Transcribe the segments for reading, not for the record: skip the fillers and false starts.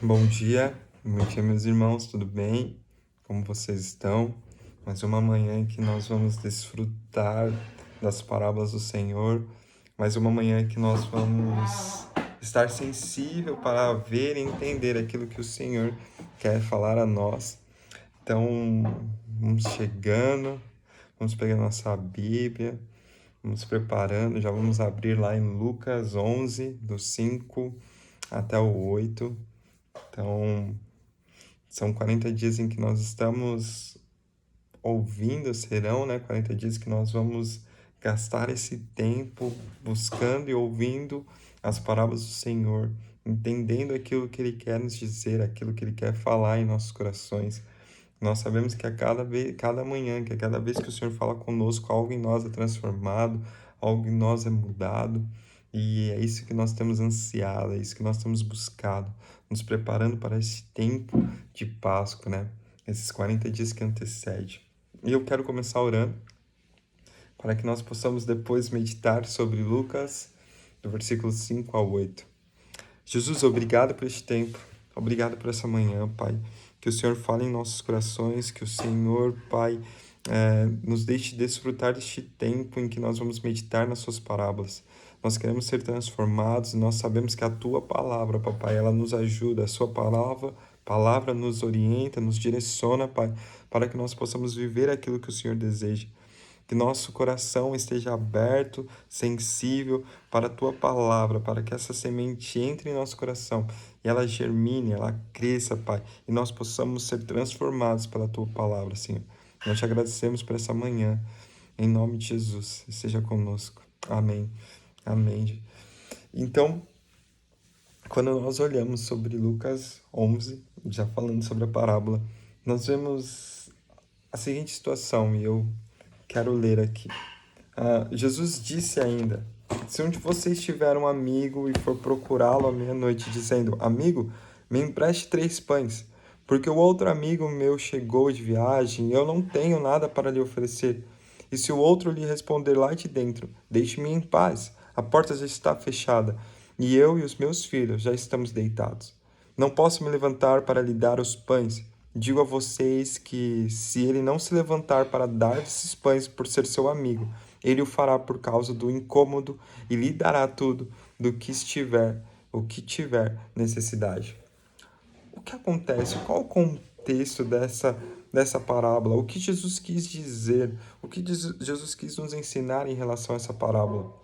Bom dia, meus irmãos, tudo bem? Como vocês estão? Mais uma manhã em que nós vamos desfrutar das parábolas do Senhor, mais uma manhã em que nós vamos estar sensível para ver e entender aquilo que o Senhor quer falar a nós. Então, vamos chegando, vamos pegar nossa Bíblia, vamos preparando, já vamos abrir lá em Lucas 11, do 5 até o 8. Então, são 40 dias em que nós estamos ouvindo, serão, né? 40 dias que nós vamos gastar esse tempo buscando e ouvindo as parábolas do Senhor, entendendo aquilo que Ele quer nos dizer, aquilo que Ele quer falar em nossos corações. Nós sabemos que a cada manhã, que a cada vez que o Senhor fala conosco, algo em nós é transformado, algo em nós é mudado. E é isso que nós temos ansiado, é isso que nós temos buscado, nos preparando para esse tempo de Páscoa, né? Esses 40 dias que antecede. E eu quero começar orando para que nós possamos depois meditar sobre Lucas, do versículo 5 ao 8. Jesus, obrigado por este tempo, obrigado por essa manhã, Pai. Que o Senhor fale em nossos corações, que o Senhor, Pai, nos deixe desfrutar deste tempo em que nós vamos meditar nas suas parábolas. Nós queremos ser transformados e nós sabemos que a Tua palavra, Papai, ela nos ajuda, a Sua palavra nos orienta, nos direciona, Pai, para que nós possamos viver aquilo que o Senhor deseja. Que nosso coração esteja aberto, sensível para a Tua palavra, para que essa semente entre em nosso coração e ela germine, ela cresça, Pai, e nós possamos ser transformados pela Tua palavra, Senhor. Nós te agradecemos por essa manhã, em nome de Jesus, esteja conosco. Amém. Amém. Então, quando nós olhamos sobre Lucas 11, já falando sobre a parábola, nós vemos a seguinte situação, e eu quero ler aqui. Jesus disse ainda: se um de vocês tiver um amigo e for procurá-lo à meia-noite, dizendo: Amigo, me empreste 3 pães, porque o outro amigo meu chegou de viagem e eu não tenho nada para lhe oferecer. E se o outro lhe responder lá de dentro: Deixe-me em paz, a porta já está fechada, e eu e os meus filhos já estamos deitados. Não posso me levantar para lhe dar os pães. Digo a vocês que, se ele não se levantar para dar esses pães por ser seu amigo, ele o fará por causa do incômodo e lhe dará tudo o que tiver necessidade. O que acontece? Qual o contexto dessa parábola? O que Jesus quis dizer? O que Jesus quis nos ensinar em relação a essa parábola?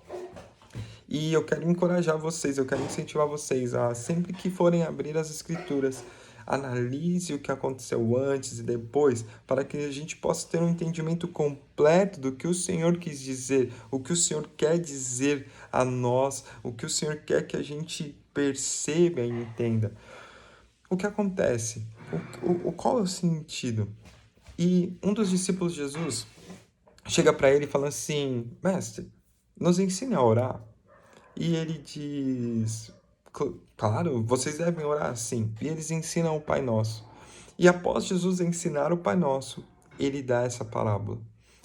E eu quero encorajar vocês, eu quero incentivar vocês a, sempre que forem abrir as escrituras, analise o que aconteceu antes e depois, para que a gente possa ter um entendimento completo do que o Senhor quis dizer, o que o Senhor quer dizer a nós, o que o Senhor quer que a gente perceba e entenda. O que acontece? Qual é o sentido? E um dos discípulos de Jesus chega para ele e fala assim: Mestre, nos ensine a orar. E ele diz: Claro, vocês devem orar assim. E eles ensinam o Pai Nosso. E após Jesus ensinar o Pai Nosso, ele dá essa parábola.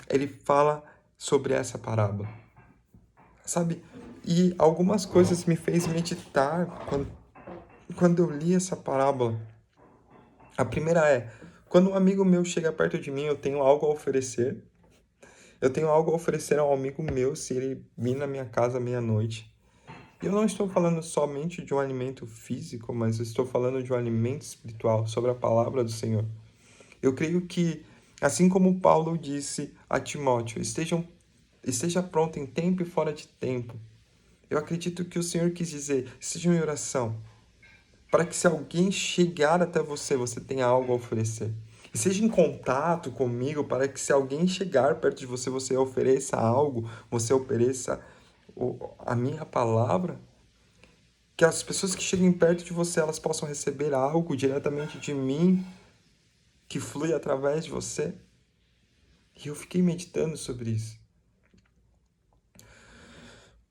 Ele fala sobre essa parábola. Sabe? E algumas coisas me fez meditar quando eu li essa parábola. A primeira é: quando um amigo meu chega perto de mim, eu tenho algo a oferecer. Eu tenho algo a oferecer a um amigo meu se ele vir na minha casa meia-noite. Eu não estou falando somente de um alimento físico, mas eu estou falando de um alimento espiritual, sobre a palavra do Senhor. Eu creio que, assim como Paulo disse a Timóteo, esteja pronto em tempo e fora de tempo. Eu acredito que o Senhor quis dizer: estejam em oração, para que se alguém chegar até você, você tenha algo a oferecer. E seja em contato comigo, para que se alguém chegar perto de você, você ofereça algo, você ofereça a minha palavra. Que as pessoas que cheguem perto de você, elas possam receber algo diretamente de mim, que flui através de você. E eu fiquei meditando sobre isso.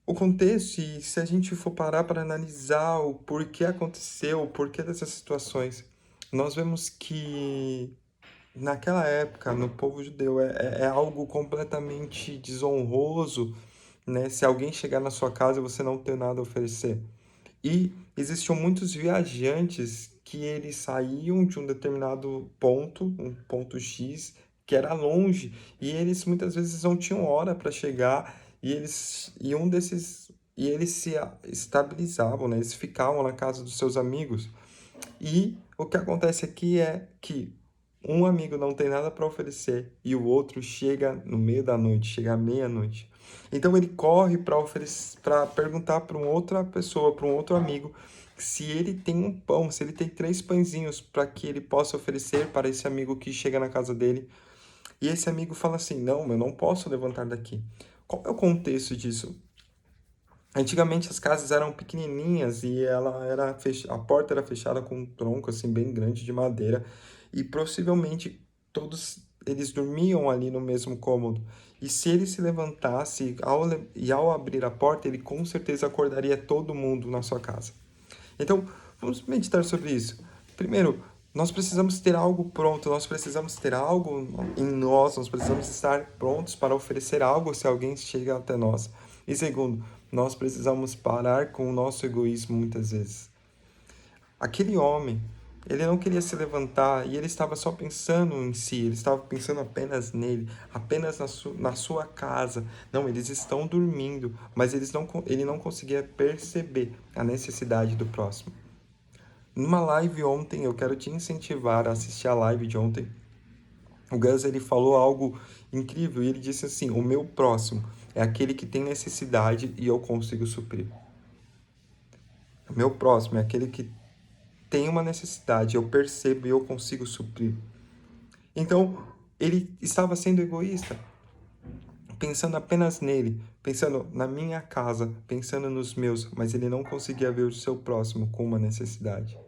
O contexto, e se a gente for parar para analisar o porquê aconteceu, o porquê dessas situações, nós vemos que naquela época, no povo judeu, é algo completamente desonroso, né? Se alguém chegar na sua casa e você não ter nada a oferecer. E existiam muitos viajantes que eles saíam de um determinado ponto, um ponto X, que era longe, e eles muitas vezes não tinham hora para chegar, e eles se estabilizavam, né? Eles ficavam na casa dos seus amigos. E o que acontece aqui é que um amigo não tem nada para oferecer e o outro chega no meio da noite, chega à meia-noite. Então ele corre para perguntar para uma outra pessoa, para um outro amigo, se ele tem um pão, se ele tem 3 pãezinhos para que ele possa oferecer para esse amigo que chega na casa dele. E esse amigo fala assim: Não, eu não posso levantar daqui. Qual é o contexto disso? Antigamente as casas eram pequenininhas e a porta era fechada com um tronco assim bem grande de madeira e possivelmente todos eles dormiam ali no mesmo cômodo. E se ele se levantasse e ao abrir a porta, ele com certeza acordaria todo mundo na sua casa. Então, vamos meditar sobre isso. Primeiro, nós precisamos ter algo pronto, nós precisamos ter algo em nós, nós precisamos estar prontos para oferecer algo se alguém chega até nós. E segundo, nós precisamos parar com o nosso egoísmo muitas vezes. Aquele homem, ele não queria se levantar e ele estava só pensando em si, ele estava pensando apenas nele, apenas na sua casa. Não, eles estão dormindo, mas ele não conseguia perceber a necessidade do próximo. Numa live ontem, eu quero te incentivar a assistir a live de ontem. O Gus, ele falou algo incrível e ele disse assim: o meu próximo é aquele que tem necessidade e eu consigo suprir. O meu próximo é aquele que tem uma necessidade, eu percebo e eu consigo suprir. Então, ele estava sendo egoísta, pensando apenas nele, pensando na minha casa, pensando nos meus, mas ele não conseguia ver o seu próximo com uma necessidade.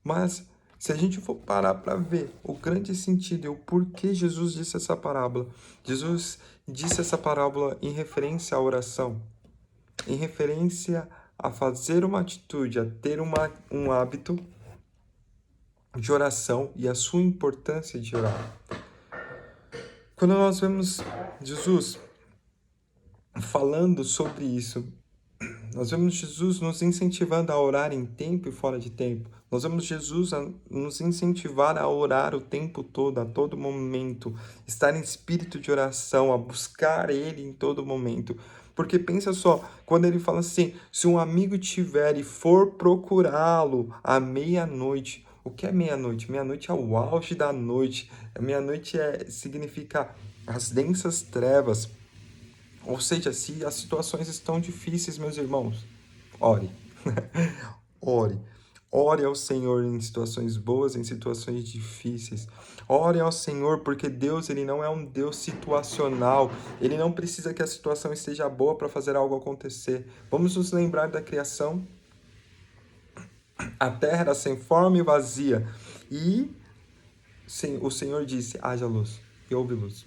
Mas, se a gente for parar para ver o grande sentido e o porquê Jesus disse essa parábola, Jesus disse essa parábola em referência à oração, em referência a fazer uma atitude, a ter um hábito de oração e a sua importância de orar. Quando nós vemos Jesus falando sobre isso, nós vemos Jesus nos incentivando a orar em tempo e fora de tempo. Nós vemos Jesus nos incentivar a orar o tempo todo, a todo momento, estar em espírito de oração, a buscar Ele em todo momento. Porque pensa só, quando ele fala assim, se um amigo tiver e for procurá-lo à meia-noite. O que é meia-noite? Meia-noite é o auge da noite. Meia-noite significa as densas trevas. Ou seja, se as situações estão difíceis, meus irmãos, ore. Ore. Ore ao Senhor em situações boas, em situações difíceis. Ore ao Senhor, porque Deus, ele não é um Deus situacional. Ele não precisa que a situação esteja boa para fazer algo acontecer. Vamos nos lembrar da criação. A terra era sem forma e vazia. E o Senhor disse, haja luz, e houve luz.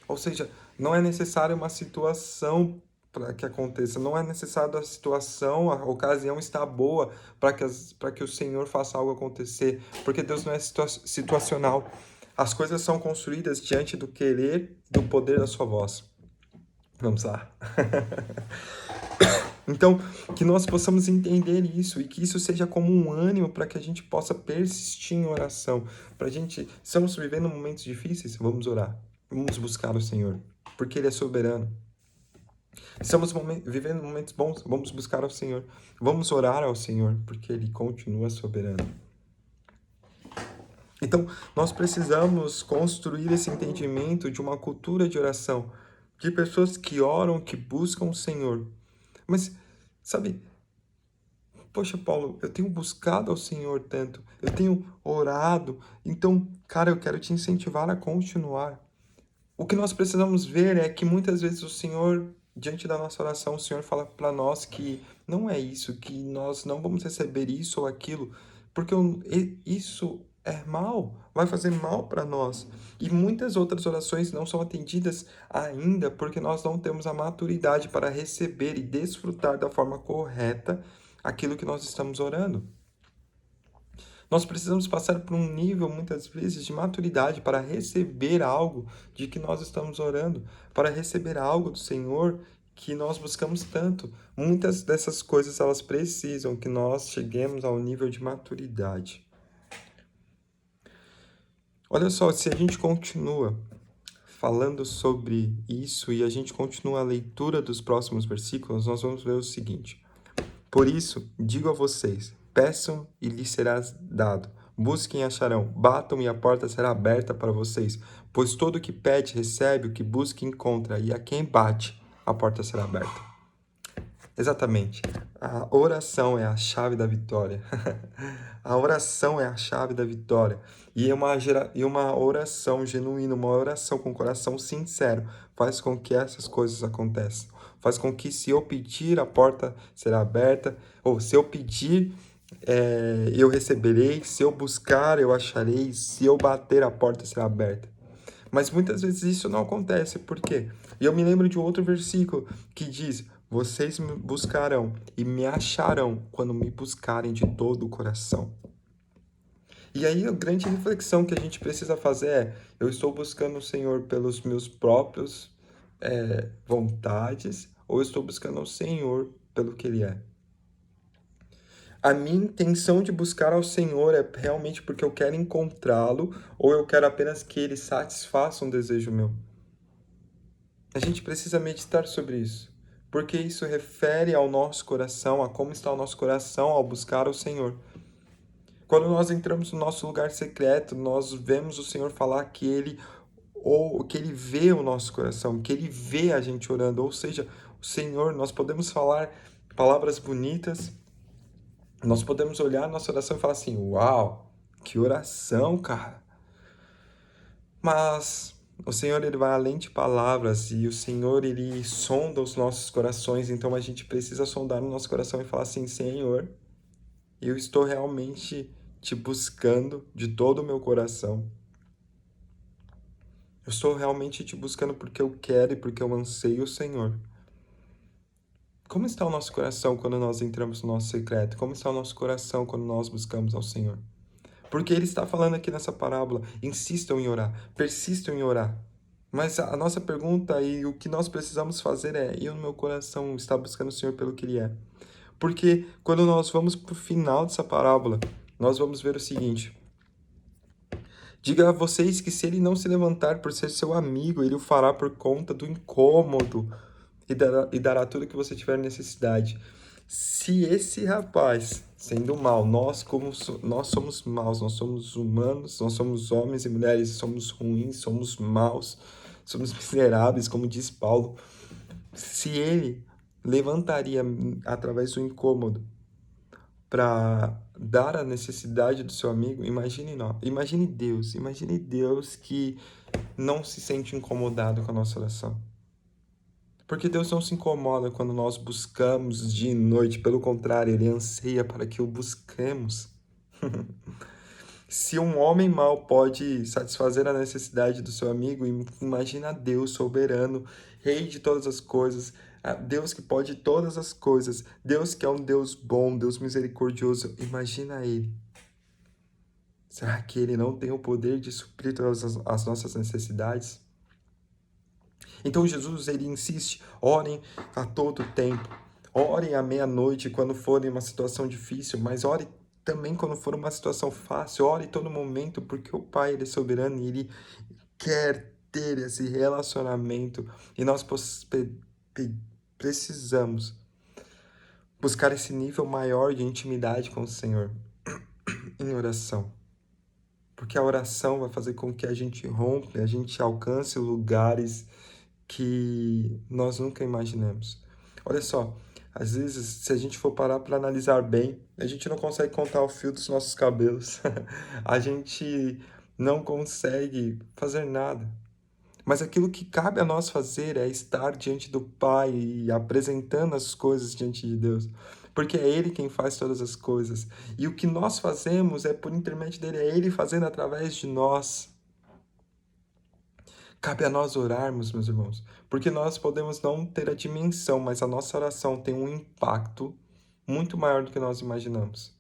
Ou seja, não é necessário uma situação para que aconteça, não é necessário a situação, a ocasião estar boa para que o Senhor faça algo acontecer, porque Deus não é situacional. As coisas são construídas diante do querer e do poder da sua voz. Vamos lá. Então, que nós possamos entender isso e que isso seja como um ânimo para que a gente possa persistir em oração. Para a gente, estamos vivendo momentos difíceis, vamos orar. Vamos buscar o Senhor, porque Ele é soberano. Estamos vivendo momentos bons, vamos buscar o Senhor. Vamos orar ao Senhor, porque Ele continua soberano. Então, nós precisamos construir esse entendimento de uma cultura de oração, de pessoas que oram, que buscam o Senhor. Mas, sabe, poxa, Paulo, eu tenho buscado ao Senhor tanto, eu tenho orado, então, cara, eu quero te incentivar a continuar. O que nós precisamos ver é que muitas vezes o Senhor, diante da nossa oração, o Senhor fala para nós que não é isso, que nós não vamos receber isso ou aquilo, porque isso é mal, vai fazer mal para nós. E muitas outras orações não são atendidas ainda porque nós não temos a maturidade para receber e desfrutar da forma correta aquilo que nós estamos orando. Nós precisamos passar por um nível, muitas vezes, de maturidade para receber algo de que nós estamos orando, para receber algo do Senhor que nós buscamos tanto. Muitas dessas coisas, elas precisam que nós cheguemos ao nível de maturidade. Olha só, se a gente continua falando sobre isso e a gente continua a leitura dos próximos versículos, nós vamos ver o seguinte: por isso, digo a vocês, peçam e lhes será dado, busquem e acharão, batam e a porta será aberta para vocês, pois todo o que pede recebe, o que busca encontra, e a quem bate, a porta será aberta. Exatamente. A oração é a chave da vitória. A oração é a chave da vitória. E uma oração genuína, uma oração com coração sincero, faz com que essas coisas aconteçam. Faz com que, se eu pedir, a porta será aberta. Ou se eu pedir, eu receberei. Se eu buscar, eu acharei. Se eu bater, a porta será aberta. Mas muitas vezes isso não acontece. Por quê? E eu me lembro de um outro versículo que diz: vocês me buscarão e me acharão quando me buscarem de todo o coração. E aí a grande reflexão que a gente precisa fazer é: eu estou buscando o Senhor pelos meus próprios vontades, ou eu estou buscando o Senhor pelo que Ele é? A minha intenção de buscar ao Senhor é realmente porque eu quero encontrá-lo, ou eu quero apenas que Ele satisfaça um desejo meu? A gente precisa meditar sobre isso, porque isso refere ao nosso coração, a como está o nosso coração ao buscar o Senhor. Quando nós entramos no nosso lugar secreto, nós vemos o Senhor falar que Ele vê o nosso coração, que Ele vê a gente orando. Ou seja, o Senhor, nós podemos falar palavras bonitas, nós podemos olhar a nossa oração e falar assim: uau, que oração, cara! Mas o Senhor, Ele vai além de palavras, e o Senhor, Ele sonda os nossos corações. Então a gente precisa sondar o nosso coração e falar assim: Senhor, eu estou realmente te buscando de todo o meu coração. Eu estou realmente te buscando porque eu quero e porque eu anseio o Senhor. Como está o nosso coração quando nós entramos no nosso secreto? Como está o nosso coração quando nós buscamos ao Senhor? Porque Ele está falando aqui nessa parábola: insistam em orar, persistam em orar. Mas a nossa pergunta e o que nós precisamos fazer é: eu no meu coração está buscando o Senhor pelo que Ele é? Porque quando nós vamos para o final dessa parábola, nós vamos ver o seguinte: diga a vocês que, se ele não se levantar por ser seu amigo, ele o fará por conta do incômodo e dará tudo que você tiver necessidade. Se esse rapaz, sendo mal, nós somos maus, nós somos humanos, nós somos homens e mulheres, somos ruins, somos maus, somos miseráveis, como diz Paulo. Se ele levantaria através do incômodo para dar a necessidade do seu amigo, imagine Deus que não se sente incomodado com a nossa oração. Porque Deus não se incomoda quando nós buscamos dia e noite, pelo contrário, Ele anseia para que o busquemos. Se um homem mau pode satisfazer a necessidade do seu amigo, imagina Deus soberano, Rei de todas as coisas, Deus que pode todas as coisas, Deus que é um Deus bom, Deus misericordioso. Imagina Ele. Será que Ele não tem o poder de suprir todas as nossas necessidades? Então Jesus, Ele insiste: orem a todo tempo, orem à meia-noite quando for em uma situação difícil, mas ore também quando for uma situação fácil, ore todo momento, porque o Pai, Ele é soberano e Ele quer ter esse relacionamento, e nós precisamos buscar esse nível maior de intimidade com o Senhor em oração. Porque a oração vai fazer com que a gente rompa, a gente alcance lugares que nós nunca imaginamos. Olha só, às vezes, se a gente for parar para analisar bem, a gente não consegue contar o fio dos nossos cabelos. A gente não consegue fazer nada. Mas aquilo que cabe a nós fazer é estar diante do Pai e apresentando as coisas diante de Deus. Porque é Ele quem faz todas as coisas. E o que nós fazemos é por intermédio dele, é Ele fazendo através de nós. Cabe a nós orarmos, meus irmãos, porque nós podemos não ter a dimensão, mas a nossa oração tem um impacto muito maior do que nós imaginamos.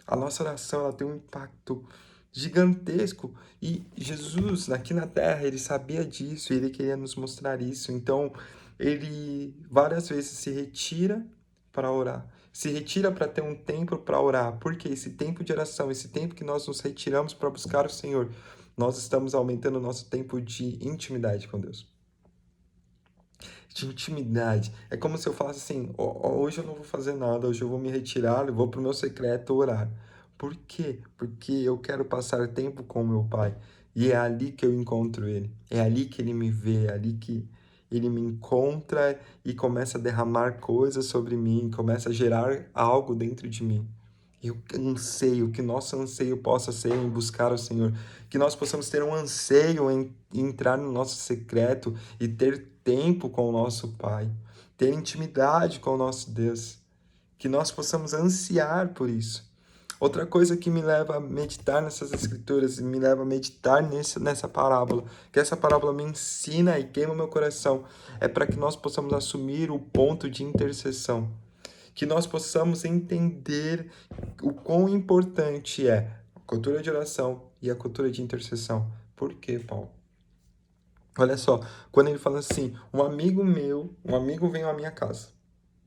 A nossa oração, ela tem um impacto gigantesco, e Jesus, aqui na Terra, Ele sabia disso e Ele queria nos mostrar isso. Então, ele várias vezes se retira para orar. Se retira para ter um tempo para orar. Porque esse tempo de oração, esse tempo que nós nos retiramos para buscar o Senhor, nós estamos aumentando o nosso tempo de intimidade com Deus. De intimidade. É como se eu falasse assim, hoje eu não vou fazer nada, hoje eu vou me retirar, eu vou para o meu secreto orar. Por quê? Porque eu quero passar tempo com o meu Pai. E é ali que eu encontro Ele. É ali que Ele me vê, é ali que Ele me encontra e começa a derramar coisas sobre mim, começa a gerar algo dentro de mim. Eu anseio, que nosso anseio possa ser em buscar o Senhor, que nós possamos ter um anseio em entrar no nosso secreto e ter tempo com o nosso Pai, ter intimidade com o nosso Deus, que nós possamos ansiar por isso. Outra coisa que me leva a meditar nessas escrituras e me leva a meditar nessa parábola, que essa parábola me ensina e queima meu coração, é para que nós possamos assumir o ponto de intercessão. Que nós possamos entender o quão importante é a cultura de oração e a cultura de intercessão. Por quê, Paulo? Olha só, quando ele fala assim, um amigo veio à minha casa.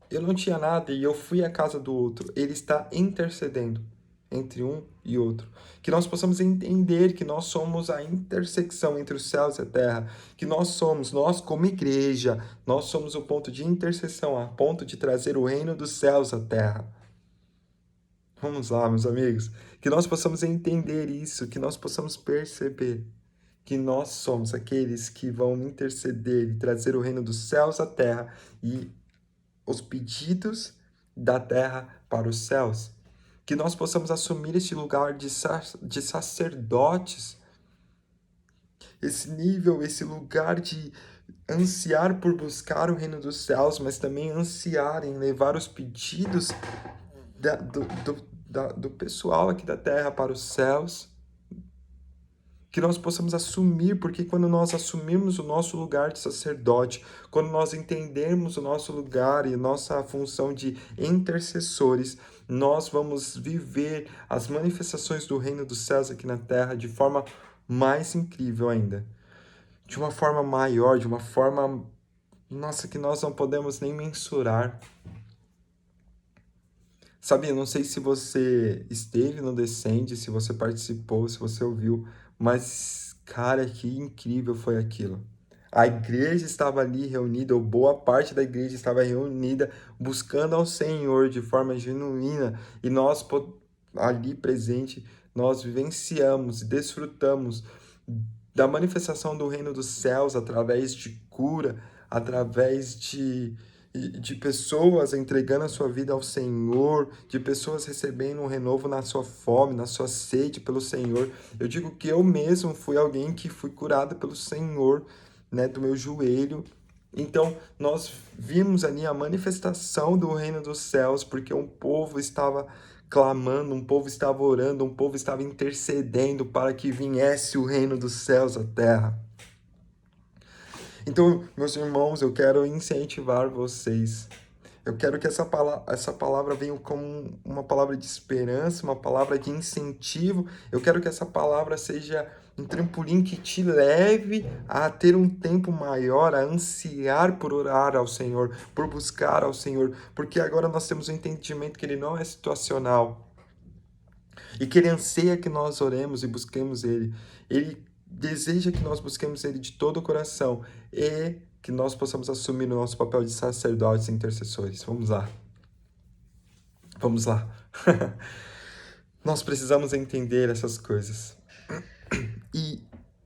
Eu não tinha nada e eu fui à casa do outro. Ele está intercedendo entre um e outro. Que nós possamos entender que nós somos a intersecção entre os céus e a terra. Que nós como igreja, nós somos o ponto de interseção, a ponto de trazer o reino dos céus à terra. Vamos lá, meus amigos. Que nós possamos entender isso, que nós possamos perceber que nós somos aqueles que vão interceder e trazer o reino dos céus à terra e os pedidos da terra para os céus. Que nós possamos assumir este lugar de sacerdotes, esse nível, esse lugar de ansiar por buscar o reino dos céus, mas também ansiar em levar os pedidos do pessoal aqui da terra para os céus. Que nós possamos assumir, porque quando nós assumirmos o nosso lugar de sacerdote, quando nós entendermos o nosso lugar e nossa função de intercessores, nós vamos viver as manifestações do reino dos céus aqui na terra de forma mais incrível ainda. De uma forma maior, de uma forma, nossa, que nós não podemos nem mensurar. Sabe, eu não sei se você esteve no Descende, se você participou, se você ouviu, mas, cara, que incrível foi aquilo. A igreja estava ali reunida, ou boa parte da igreja estava reunida, buscando ao Senhor de forma genuína, e nós ali presente, nós vivenciamos e desfrutamos da manifestação do reino dos céus através de cura, através de pessoas entregando a sua vida ao Senhor, de pessoas recebendo um renovo na sua fome, na sua sede pelo Senhor. Eu digo que eu mesmo fui alguém que fui curado pelo Senhor, né, do meu joelho. Então, nós vimos ali a manifestação do reino dos céus, porque um povo estava clamando, um povo estava orando, um povo estava intercedendo para que viesse o reino dos céus à terra. Então, meus irmãos, eu quero incentivar vocês. Eu quero que essa palavra venha como uma palavra de esperança, uma palavra de incentivo. Eu quero que essa palavra seja um trampolim que te leve a ter um tempo maior, a ansiar por orar ao Senhor, por buscar ao Senhor, porque agora nós temos um entendimento que Ele não é situacional e que Ele anseia que nós oremos e busquemos Ele. Ele deseja que nós busquemos Ele de todo o coração e que nós possamos assumir o nosso papel de sacerdotes e intercessores. Vamos lá. Vamos lá. Nós precisamos entender essas coisas. E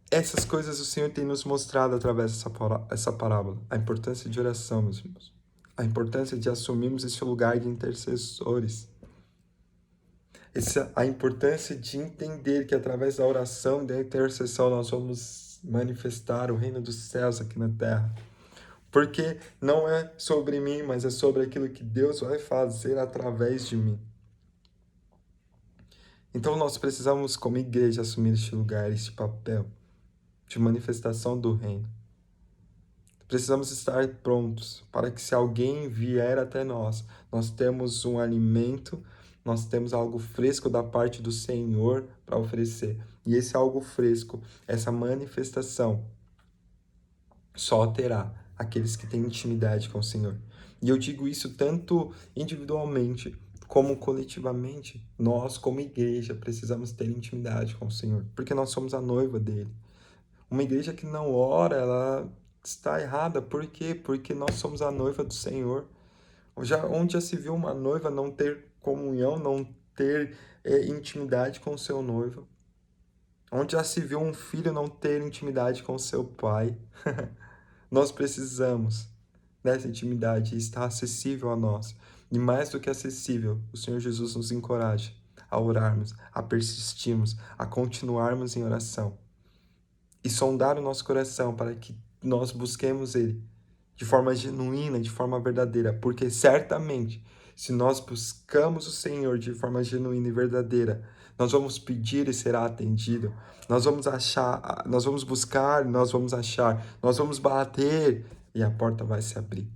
essas coisas o Senhor tem nos mostrado através dessa parábola. A importância de oração, meus irmãos. A importância de assumirmos esse lugar de intercessores. A importância de entender que através da oração, da intercessão, nós vamos manifestar o reino dos céus aqui na terra. Porque não é sobre mim, mas é sobre aquilo que Deus vai fazer através de mim. Então nós precisamos, como igreja, assumir este lugar, este papel de manifestação do reino. Precisamos estar prontos para que se alguém vier até nós, nós temos um alimento, nós temos algo fresco da parte do Senhor para oferecer. E esse algo fresco, essa manifestação, só terá aqueles que têm intimidade com o Senhor. E eu digo isso tanto individualmente como coletivamente. Nós, como igreja, precisamos ter intimidade com o Senhor, porque nós somos a noiva dele. Uma igreja que não ora, ela está errada. Por quê? Porque nós somos a noiva do Senhor. Onde já se viu uma noiva não ter comunhão, não ter intimidade com o seu noivo? Onde já se viu um filho não ter intimidade com o seu pai? Nós precisamos dessa intimidade, está acessível a nós. E mais do que acessível, o Senhor Jesus nos encoraja a orarmos, a persistirmos, a continuarmos em oração e sondar o nosso coração para que nós busquemos Ele de forma genuína, de forma verdadeira, porque certamente, se nós buscamos o Senhor de forma genuína e verdadeira, nós vamos pedir e será atendido. Nós vamos achar, nós vamos buscar, nós vamos achar, nós vamos bater e a porta vai se abrir.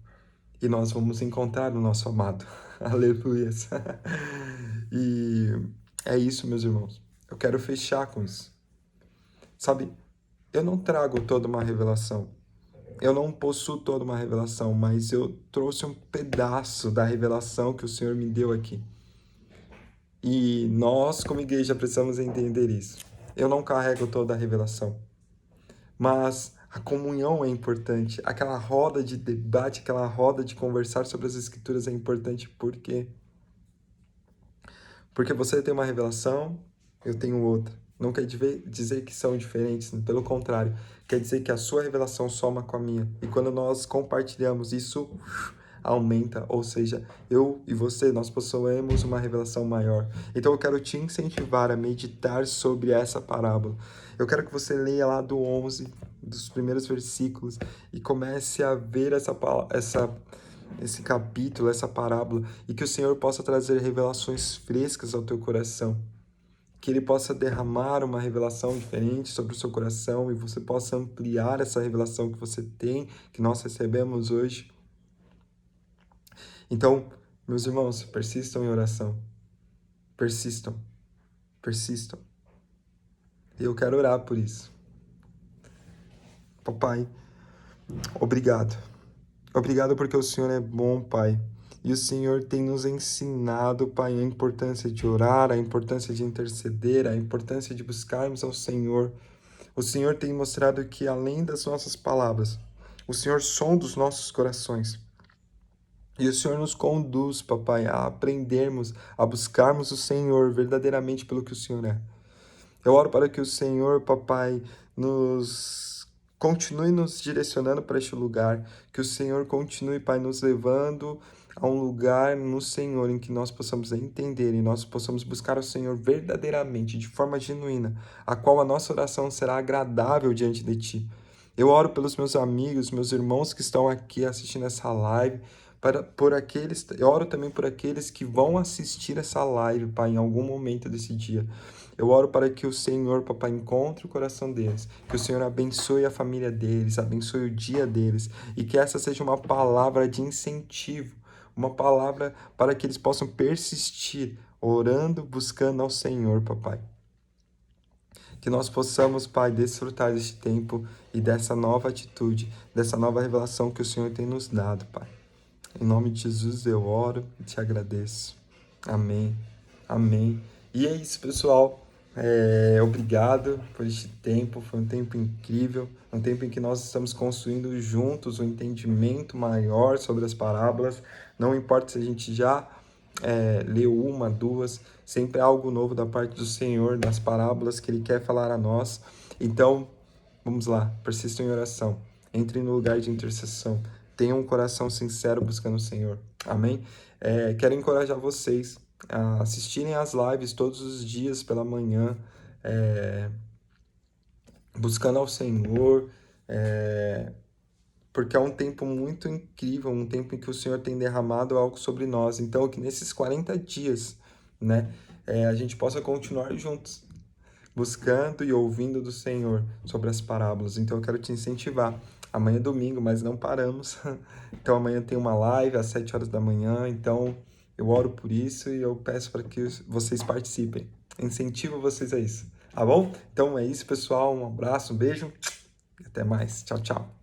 E nós vamos encontrar o nosso amado. Aleluia. E é isso, meus irmãos. Eu quero fechar com isso. Sabe, eu não trago toda uma revelação. Eu não possuo toda uma revelação, mas eu trouxe um pedaço da revelação que o Senhor me deu aqui. E nós, como igreja, precisamos entender isso. Eu não carrego toda a revelação, mas a comunhão é importante. Aquela roda de debate, aquela roda de conversar sobre as Escrituras é importante. Por quê? Porque você tem uma revelação, eu tenho outra. Não quer dizer que são diferentes, pelo contrário, quer dizer que a sua revelação soma com a minha. E quando nós compartilhamos, isso aumenta, ou seja, eu e você, nós possuímos uma revelação maior. Então eu quero te incentivar a meditar sobre essa parábola. Eu quero que você leia lá do 11, dos primeiros versículos, e comece a ver esse capítulo, essa parábola, e que o Senhor possa trazer revelações frescas ao teu coração. Que Ele possa derramar uma revelação diferente sobre o seu coração e você possa ampliar essa revelação que você tem, que nós recebemos hoje. Então, meus irmãos, persistam em oração. Persistam. Persistam. E eu quero orar por isso. Papai, obrigado. Obrigado porque o Senhor é bom, Pai. E o Senhor tem nos ensinado, Pai, a importância de orar, a importância de interceder, a importância de buscarmos ao Senhor. O Senhor tem mostrado que, além das nossas palavras, o Senhor sonda os nossos corações. E o Senhor nos conduz, papai, a aprendermos, a buscarmos o Senhor verdadeiramente pelo que o Senhor é. Eu oro para que o Senhor, papai, continue nos direcionando para este lugar, que o Senhor continue, Pai, nos levando a um lugar no Senhor em que nós possamos entender e nós possamos buscar o Senhor verdadeiramente, de forma genuína, a qual a nossa oração será agradável diante de Ti. Eu oro pelos meus amigos, meus irmãos que estão aqui assistindo essa live, eu oro também por aqueles que vão assistir essa live, Pai, em algum momento desse dia. Eu oro para que o Senhor, papai, encontre o coração deles, que o Senhor abençoe a família deles, abençoe o dia deles, e que essa seja uma palavra de incentivo, uma palavra para que eles possam persistir, orando, buscando ao Senhor, papai. Que nós possamos, Pai, desfrutar deste tempo e dessa nova atitude, dessa nova revelação que o Senhor tem nos dado, Pai. Em nome de Jesus eu oro e te agradeço. Amém. Amém. E é isso, pessoal. Obrigado por este tempo. Foi um tempo incrível. Um tempo em que nós estamos construindo juntos um entendimento maior sobre as parábolas. Não importa se a gente já leu uma, duas. Sempre há algo novo da parte do Senhor, das parábolas que Ele quer falar a nós. Então, vamos lá. Persistam em oração. Entrem no lugar de intercessão. Tenham um coração sincero buscando o Senhor. Amém? Quero encorajar vocês a assistirem às lives todos os dias pela manhã, buscando ao Senhor, porque é um tempo muito incrível, um tempo em que o Senhor tem derramado algo sobre nós. Então, que nesses 40 dias, né, a gente possa continuar juntos, buscando e ouvindo do Senhor sobre as parábolas. Então, eu quero te incentivar. Amanhã é domingo, mas não paramos. Então, amanhã tem uma live às 7 horas da manhã. Então, eu oro por isso e eu peço para que vocês participem. Incentivo vocês a isso, tá bom? Então, é isso, pessoal. Um abraço, um beijo e até mais. Tchau, tchau.